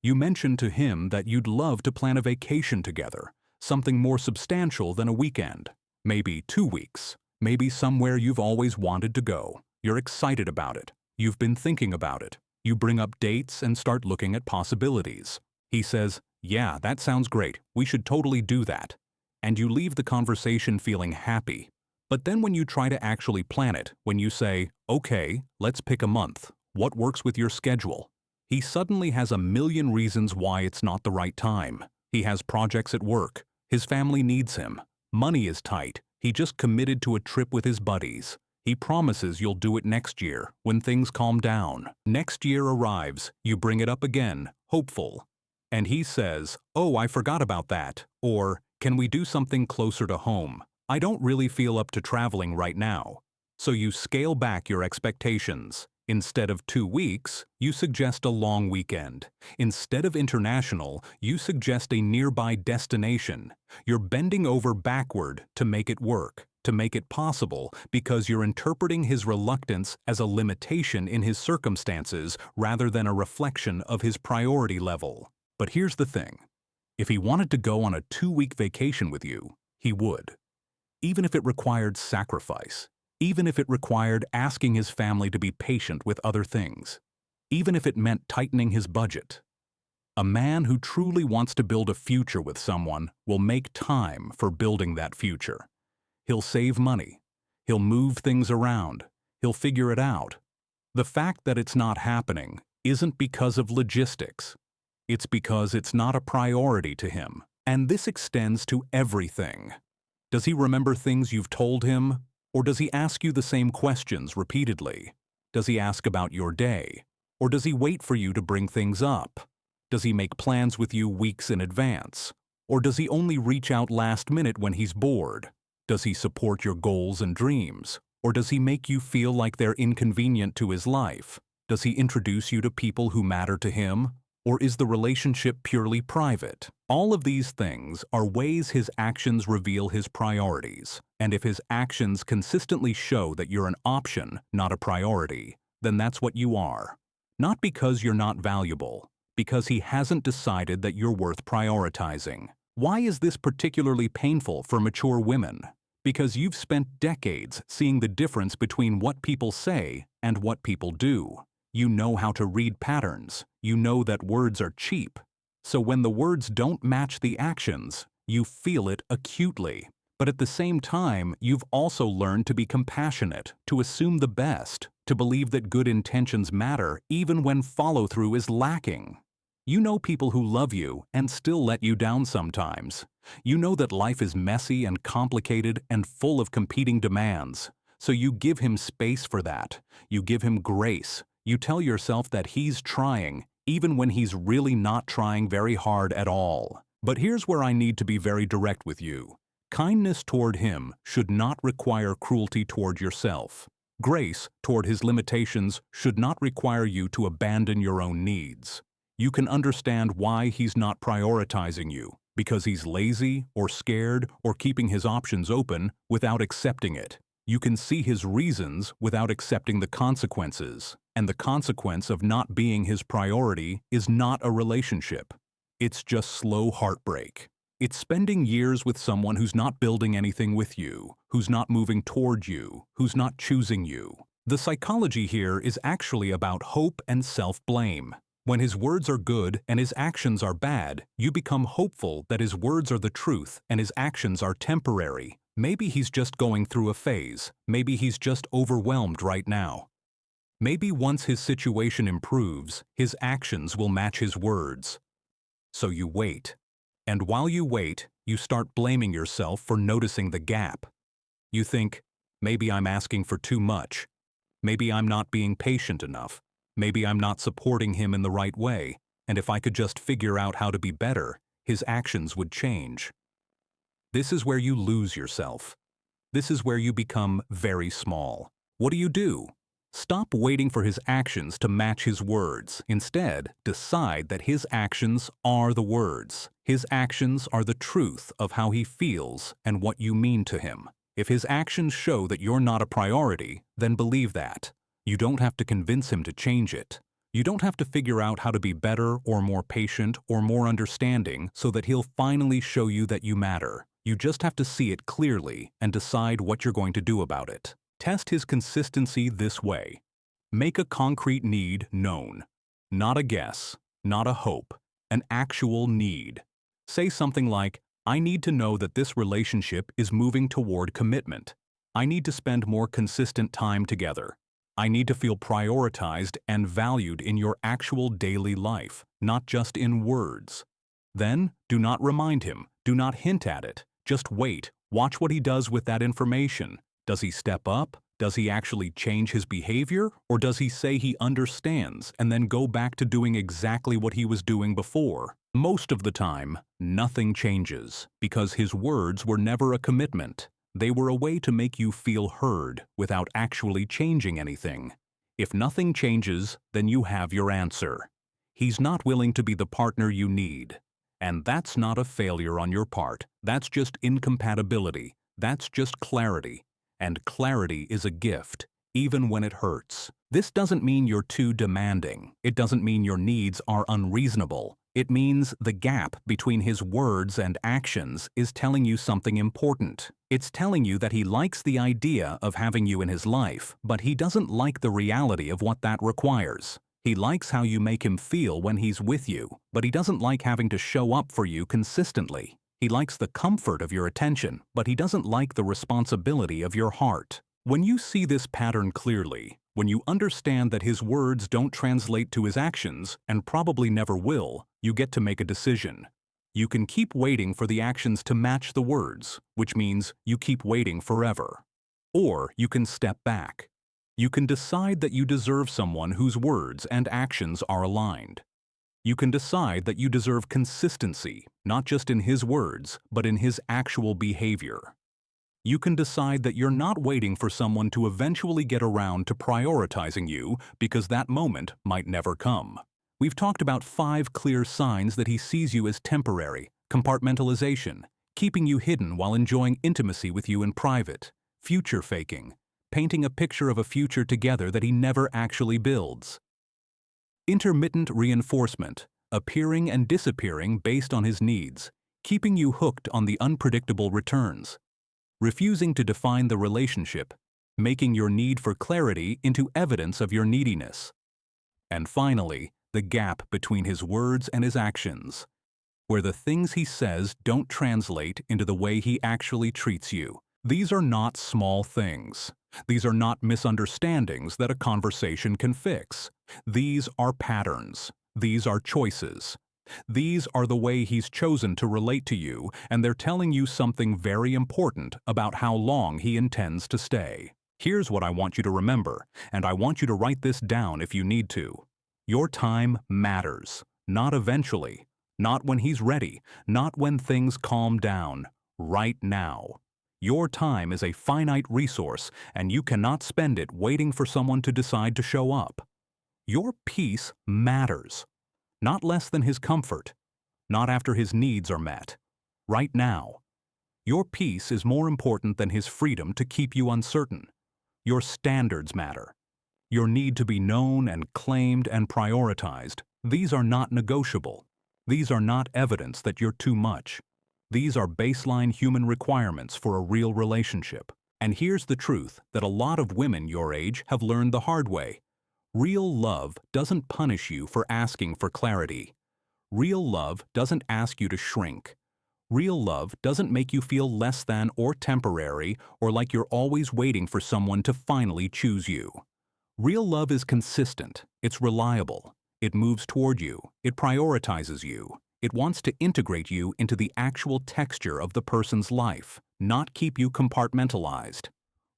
You mentioned to him that you'd love to plan a vacation together, something more substantial than a weekend, maybe 2 weeks, maybe somewhere you've always wanted to go. You're excited about it. You've been thinking about it. You bring up dates and start looking at possibilities. He says, "Yeah, that sounds great. We should totally do that." And you leave the conversation feeling happy. But then when you try to actually plan it, when you say, "Okay, let's pick a month. What works with your schedule?" He suddenly has a million reasons why it's not the right time. He has projects at work. His family needs him. Money is tight. He just committed to a trip with his buddies. He promises you'll do it next year, when things calm down. Next year arrives. You bring it up again, hopeful. And he says, "Oh, I forgot about that." Or, "Can we do something closer to home? I don't really feel up to traveling right now." So you scale back your expectations. Instead of 2 weeks, you suggest a long weekend. Instead of international, you suggest a nearby destination. You're bending over backward to make it work, to make it possible, because you're interpreting his reluctance as a limitation in his circumstances rather than a reflection of his priority level. But here's the thing. If he wanted to go on a 2-week vacation with you, he would. Even if it required sacrifice. Even if it required asking his family to be patient with other things. Even if it meant tightening his budget. A man who truly wants to build a future with someone will make time for building that future. He'll save money. He'll move things around. He'll figure it out. The fact that it's not happening isn't because of logistics. It's because it's not a priority to him. And this extends to everything. Does he remember things you've told him? Or does he ask you the same questions repeatedly? Does he ask about your day? Or does he wait for you to bring things up? Does he make plans with you weeks in advance? Or does he only reach out last minute when he's bored? Does he support your goals and dreams? Or does he make you feel like they're inconvenient to his life? Does he introduce you to people who matter to him? Or is the relationship purely private? All of these things are ways his actions reveal his priorities. And if his actions consistently show that you're an option, not a priority, then that's what you are. Not because you're not valuable, because he hasn't decided that you're worth prioritizing. Why is this particularly painful for mature women? Because you've spent decades seeing the difference between what people say and what people do. You know how to read patterns. You know that words are cheap. So when the words don't match the actions, you feel it acutely. But at the same time, you've also learned to be compassionate, to assume the best, to believe that good intentions matter even when follow-through is lacking. You know people who love you and still let you down sometimes. You know that life is messy and complicated and full of competing demands. So you give him space for that. You give him grace. You tell yourself that he's trying, even when he's really not trying very hard at all. But here's where I need to be very direct with you. Kindness toward him should not require cruelty toward yourself. Grace toward his limitations should not require you to abandon your own needs. You can understand why he's not prioritizing you, because he's lazy or scared or keeping his options open without accepting it. You can see his reasons without accepting the consequences. And the consequence of not being his priority is not a relationship. It's just slow heartbreak. It's spending years with someone who's not building anything with you, who's not moving toward you, who's not choosing you. The psychology here is actually about hope and self-blame. When his words are good and his actions are bad, you become hopeful that his words are the truth and his actions are temporary. Maybe he's just going through a phase. Maybe he's just overwhelmed right now. Maybe once his situation improves, his actions will match his words. So you wait. And while you wait, you start blaming yourself for noticing the gap. You think, maybe I'm asking for too much. Maybe I'm not being patient enough. Maybe I'm not supporting him in the right way, and if I could just figure out how to be better, his actions would change. This is where you lose yourself. This is where you become very small. What do? Stop waiting for his actions to match his words. Instead, decide that his actions are the words. His actions are the truth of how he feels and what you mean to him. If his actions show that you're not a priority, then believe that. You don't have to convince him to change it. You don't have to figure out how to be better or more patient or more understanding so that he'll finally show you that you matter. You just have to see it clearly and decide what you're going to do about it. Test his consistency this way. Make a concrete need known. Not a guess, not a hope, an actual need. Say something like, I need to know that this relationship is moving toward commitment. I need to spend more consistent time together. I need to feel prioritized and valued in your actual daily life, not just in words. Then, do not remind him, do not hint at it. Just wait, watch what he does with that information. Does he step up? Does he actually change his behavior? Or does he say he understands and then go back to doing exactly what he was doing before? Most of the time, nothing changes because his words were never a commitment. They were a way to make you feel heard without actually changing anything. If nothing changes, then you have your answer. He's not willing to be the partner you need. And that's not a failure on your part. That's just incompatibility. That's just clarity. And clarity is a gift, even when it hurts. This doesn't mean you're too demanding. It doesn't mean your needs are unreasonable. It means the gap between his words and actions is telling you something important. It's telling you that he likes the idea of having you in his life, but he doesn't like the reality of what that requires. He likes how you make him feel when he's with you, but he doesn't like having to show up for you consistently. He likes the comfort of your attention, but he doesn't like the responsibility of your heart. When you see this pattern clearly, when you understand that his words don't translate to his actions, and probably never will, you get to make a decision. You can keep waiting for the actions to match the words, which means you keep waiting forever. Or you can step back. You can decide that you deserve someone whose words and actions are aligned. You can decide that you deserve consistency, not just in his words, but in his actual behavior. You can decide that you're not waiting for someone to eventually get around to prioritizing you because that moment might never come. We've talked about 5 clear signs that he sees you as temporary: compartmentalization, keeping you hidden while enjoying intimacy with you in private, future faking, painting a picture of a future together that he never actually builds, intermittent reinforcement, appearing and disappearing based on his needs, keeping you hooked on the unpredictable returns, refusing to define the relationship, making your need for clarity into evidence of your neediness. And finally, the gap between his words and his actions, where the things he says don't translate into the way he actually treats you. These are not small things. These are not misunderstandings that a conversation can fix. These are patterns. These are choices. These are the way he's chosen to relate to you, and they're telling you something very important about how long he intends to stay. Here's what I want you to remember, and I want you to write this down if you need to. Your time matters, not eventually, not when he's ready, not when things calm down, right now. Your time is a finite resource, and you cannot spend it waiting for someone to decide to show up. Your peace matters, not less than his comfort, not after his needs are met, right now. Your peace is more important than his freedom to keep you uncertain. Your standards matter. Your need to be known and claimed and prioritized. These are not negotiable. These are not evidence that you're too much. These are baseline human requirements for a real relationship. And here's the truth that a lot of women your age have learned the hard way. Real love doesn't punish you for asking for clarity. Real love doesn't ask you to shrink. Real love doesn't make you feel less than or temporary or like you're always waiting for someone to finally choose you. Real love is consistent, it's reliable, it moves toward you, it prioritizes you, it wants to integrate you into the actual texture of the person's life, not keep you compartmentalized.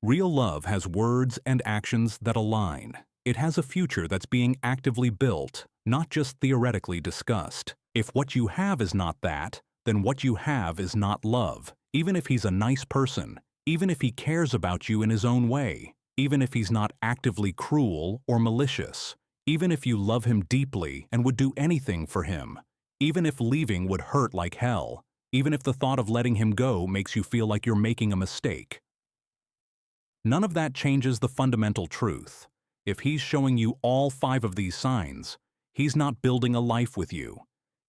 Real love has words and actions that align. It has a future that's being actively built, not just theoretically discussed. If what you have is not that, then what you have is not love, even if he's a nice person, even if he cares about you in his own way, even if he's not actively cruel or malicious, even if you love him deeply and would do anything for him, even if leaving would hurt like hell, even if the thought of letting him go makes you feel like you're making a mistake. None of that changes the fundamental truth. If he's showing you all 5 of these signs, he's not building a life with you.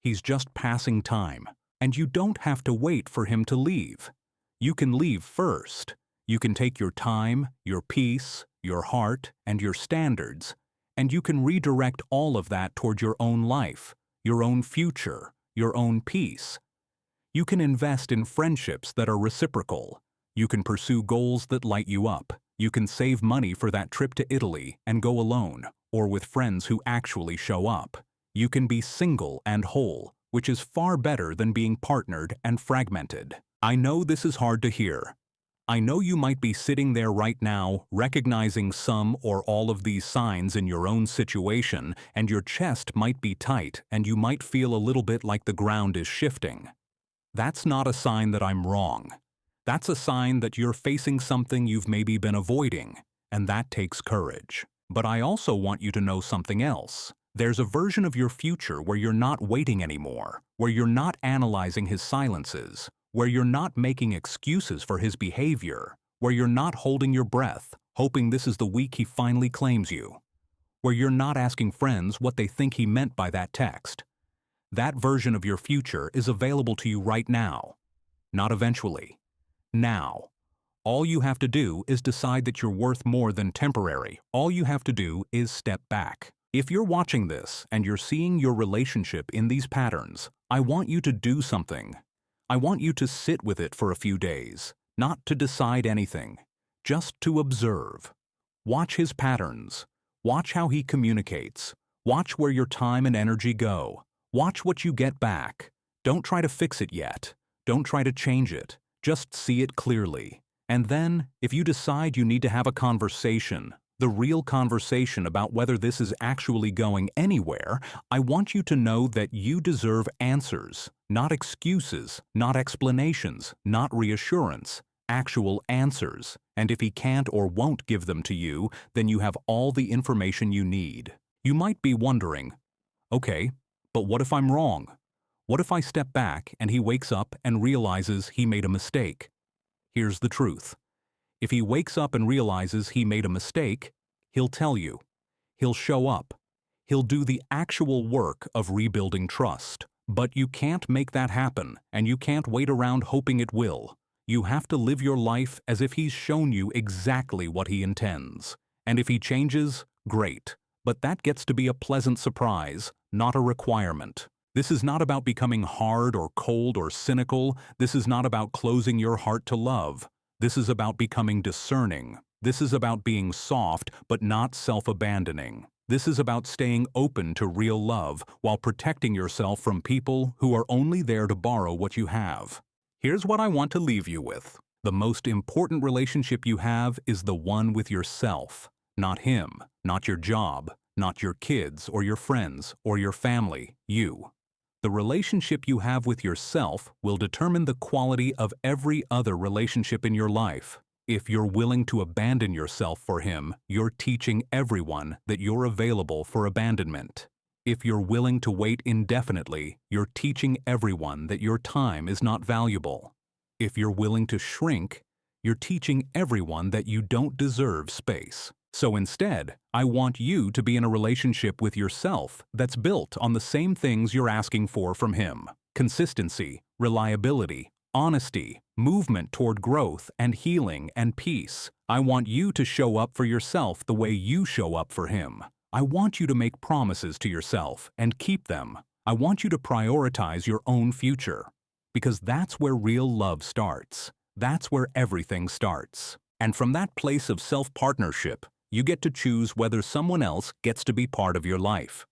He's just passing time. And you don't have to wait for him to leave. You can leave first. You can take your time, your peace, your heart, and your standards, and you can redirect all of that toward your own life, your own future, your own peace. You can invest in friendships that are reciprocal. You can pursue goals that light you up. You can save money for that trip to Italy and go alone, or with friends who actually show up. You can be single and whole, which is far better than being partnered and fragmented. I know this is hard to hear. I know you might be sitting there right now, recognizing some or all of these signs in your own situation, and your chest might be tight and you might feel a little bit like the ground is shifting. That's not a sign that I'm wrong. That's a sign that you're facing something you've maybe been avoiding, and that takes courage. But I also want you to know something else. There's a version of your future where you're not waiting anymore, where you're not analyzing his silences, where you're not making excuses for his behavior, where you're not holding your breath, hoping this is the week he finally claims you, where you're not asking friends what they think he meant by that text. That version of your future is available to you right now, not eventually. Now. All you have to do is decide that you're worth more than temporary. All you have to do is step back. If you're watching this and you're seeing your relationship in these patterns, I want you to do something. I want you to sit with it for a few days, not to decide anything, just to observe. Watch his patterns. Watch how he communicates. Watch where your time and energy go. Watch what you get back. Don't try to fix it yet. Don't try to change it. Just see it clearly. And then, if you decide you need to have a conversation, the real conversation about whether this is actually going anywhere, I want you to know that you deserve answers, not excuses, not explanations, not reassurance, actual answers. And if he can't or won't give them to you, then you have all the information you need. You might be wondering, okay, but what if I'm wrong? What if I step back and he wakes up and realizes he made a mistake? Here's the truth. If he wakes up and realizes he made a mistake, he'll tell you. He'll show up. He'll do the actual work of rebuilding trust. But you can't make that happen, and you can't wait around hoping it will. You have to live your life as if he's shown you exactly what he intends. And if he changes, great. But that gets to be a pleasant surprise, not a requirement. This is not about becoming hard or cold or cynical. This is not about closing your heart to love. This is about becoming discerning. This is about being soft but not self-abandoning. This is about staying open to real love while protecting yourself from people who are only there to borrow what you have. Here's what I want to leave you with. The most important relationship you have is the one with yourself, not him, not your job, not your kids or your friends or your family, you. The relationship you have with yourself will determine the quality of every other relationship in your life. If you're willing to abandon yourself for him, you're teaching everyone that you're available for abandonment. If you're willing to wait indefinitely, you're teaching everyone that your time is not valuable. If you're willing to shrink, you're teaching everyone that you don't deserve space. So instead, I want you to be in a relationship with yourself that's built on the same things you're asking for from him: consistency, reliability, honesty, movement toward growth and healing and peace. I want you to show up for yourself the way you show up for him. I want you to make promises to yourself and keep them. I want you to prioritize your own future. Because that's where real love starts. That's where everything starts. And from that place of self-partnership, you get to choose whether someone else gets to be part of your life.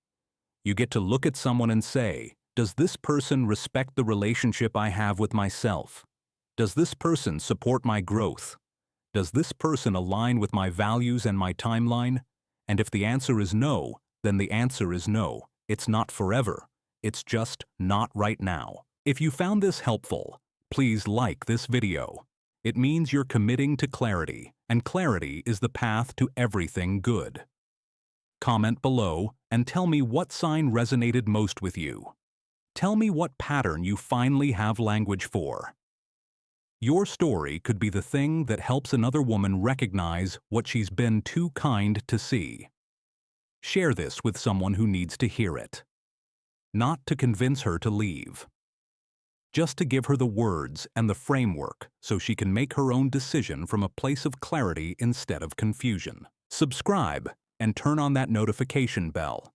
You get to look at someone and say, does this person respect the relationship I have with myself? Does this person support my growth? Does this person align with my values and my timeline? And if the answer is no, then the answer is no. It's not forever. It's just not right now. If you found this helpful, please like this video. It means you're committing to clarity, and clarity is the path to everything good. Comment below and tell me what sign resonated most with you. Tell me what pattern you finally have language for. Your story could be the thing that helps another woman recognize what she's been too kind to see. Share this with someone who needs to hear it. Not to convince her to leave. Just to give her the words and the framework so she can make her own decision from a place of clarity instead of confusion. Subscribe and turn on that notification bell.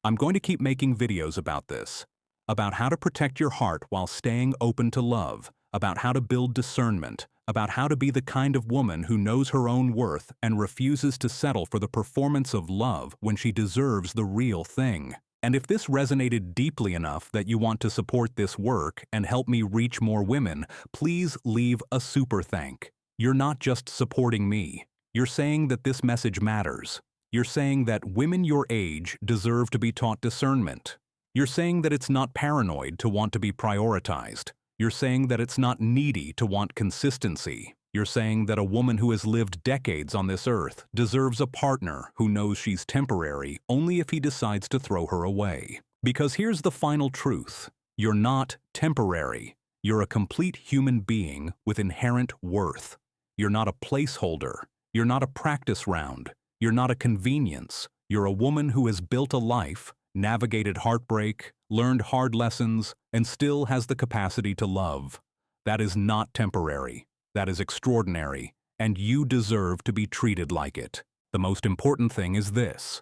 I'm going to keep making videos about this, about how to protect your heart while staying open to love, about how to build discernment, about how to be the kind of woman who knows her own worth and refuses to settle for the performance of love when she deserves the real thing. And if this resonated deeply enough that you want to support this work and help me reach more women, please leave a super thank. You're not just supporting me. You're saying that this message matters. You're saying that women your age deserve to be taught discernment. You're saying that it's not paranoid to want to be prioritized. You're saying that it's not needy to want consistency. You're saying that a woman who has lived decades on this earth deserves a partner who knows she's temporary only if he decides to throw her away. Because here's the final truth. You're not temporary. You're a complete human being with inherent worth. You're not a placeholder. You're not a practice round. You're not a convenience. You're a woman who has built a life, navigated heartbreak, learned hard lessons, and still has the capacity to love. That is not temporary. That is extraordinary, and you deserve to be treated like it. The most important thing is this.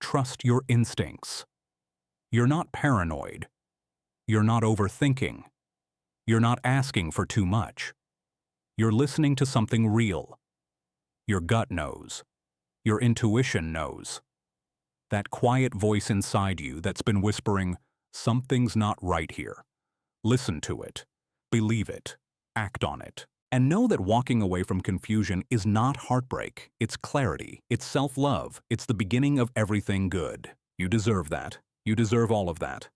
Trust your instincts. You're not paranoid. You're not overthinking. You're not asking for too much. You're listening to something real. Your gut knows. Your intuition knows. That quiet voice inside you that's been whispering, something's not right here. Listen to it. Believe it. Act on it. And know that walking away from confusion is not heartbreak. It's clarity. It's self-love. It's the beginning of everything good. You deserve that. You deserve all of that.